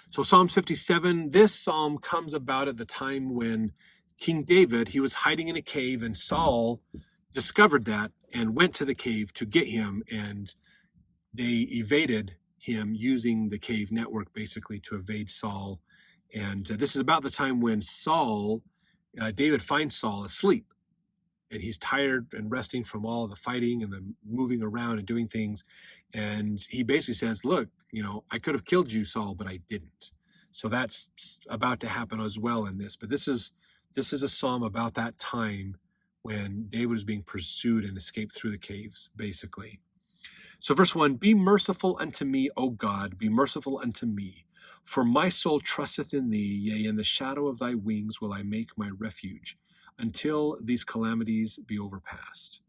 So Psalm 57, this psalm comes about at the time when King David, he was hiding in a cave, and Saul discovered that and went to the cave to get him, and they evaded him using the cave network basically to evade Saul. And this is about the time when David finds Saul asleep, and he's tired and resting from all of the fighting and the moving around and doing things. And he basically says, look, I could have killed you, Saul, but I didn't. So that's about to happen as well in this. But this is a psalm about that time when David was being pursued and escaped through the caves, basically. So verse 1, be merciful unto me, O God, be merciful unto me. For my soul trusteth in thee, yea, in the shadow of thy wings will I make my refuge, until these calamities be overpassed.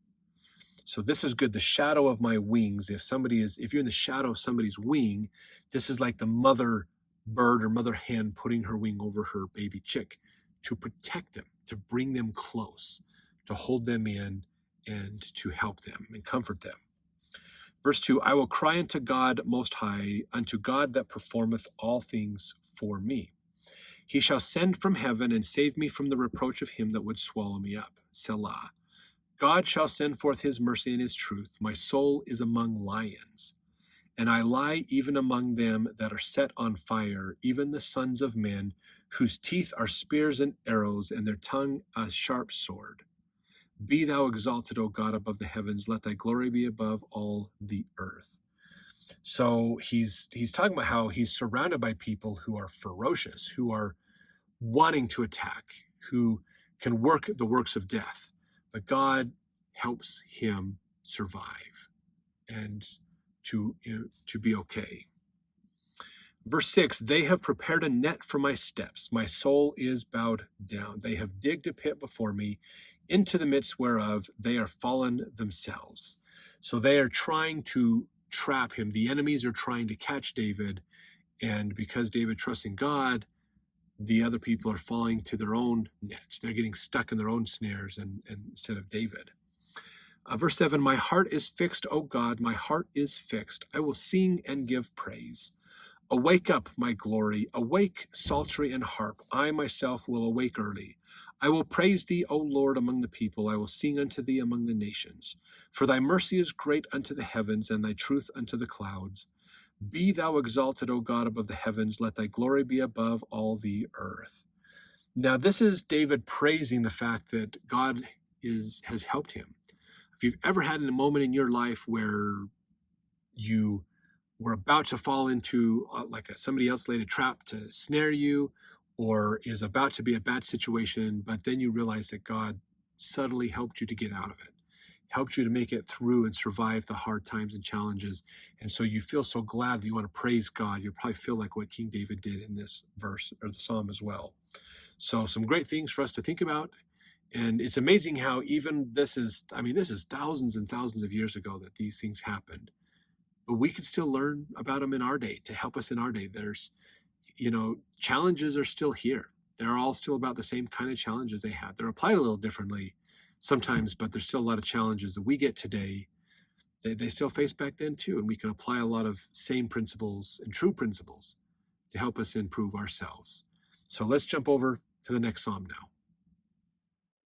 So this is good. The shadow of my wings. If you're in the shadow of somebody's wing, this is like the mother bird or mother hen putting her wing over her baby chick to protect them, to bring them close, to hold them in, and to help them and comfort them. Verse 2, I will cry unto God most high, unto God that performeth all things for me. He shall send from heaven and save me from the reproach of him that would swallow me up. Selah. God shall send forth his mercy and his truth. My soul is among lions, and I lie even among them that are set on fire, even the sons of men, whose teeth are spears and arrows, and their tongue a sharp sword. Be thou exalted, O God, above the heavens. Let thy glory be above all the earth. So he's talking about how he's surrounded by people who are ferocious, who are wanting to attack, who can work the works of death. But God helps him survive and to be okay. Verse 6, they have prepared a net for my steps. My soul is bowed down. They have digged a pit before me, into the midst whereof they are fallen themselves. So they are trying to trap him. The enemies are trying to catch David. And because David trusts in God, the other people are falling to their own nets. They're getting stuck in their own snares and instead of David. Verse 7, my heart is fixed, O God, my heart is fixed. I will sing and give praise. Awake up, my glory. Awake, psaltery and harp. I myself will awake early. I will praise thee, O Lord, among the people. I will sing unto thee among the nations. For thy mercy is great unto the heavens, and thy truth unto the clouds. Be thou exalted, O God, above the heavens. Let thy glory be above all the earth. Now, this is David praising the fact that God has helped him. If you've ever had a moment in your life where you were about to fall into, somebody else laid a trap to snare you, or is about to be a bad situation, but then you realize that God subtly helped you to get out of it, helped you to make it through and survive the hard times and challenges. And so you feel so glad that you want to praise God. You'll probably feel like what King David did in this verse or the psalm as well. So some great things for us to think about. And it's amazing how even this is thousands and thousands of years ago that these things happened. But we can still learn about them in our day to help us in our day. There's, challenges are still here. They're all still about the same kind of challenges they had. They're applied a little differently sometimes, but there's still a lot of challenges that we get today. They still face back then too. And we can apply a lot of same principles and true principles to help us improve ourselves. So let's jump over to the next psalm now.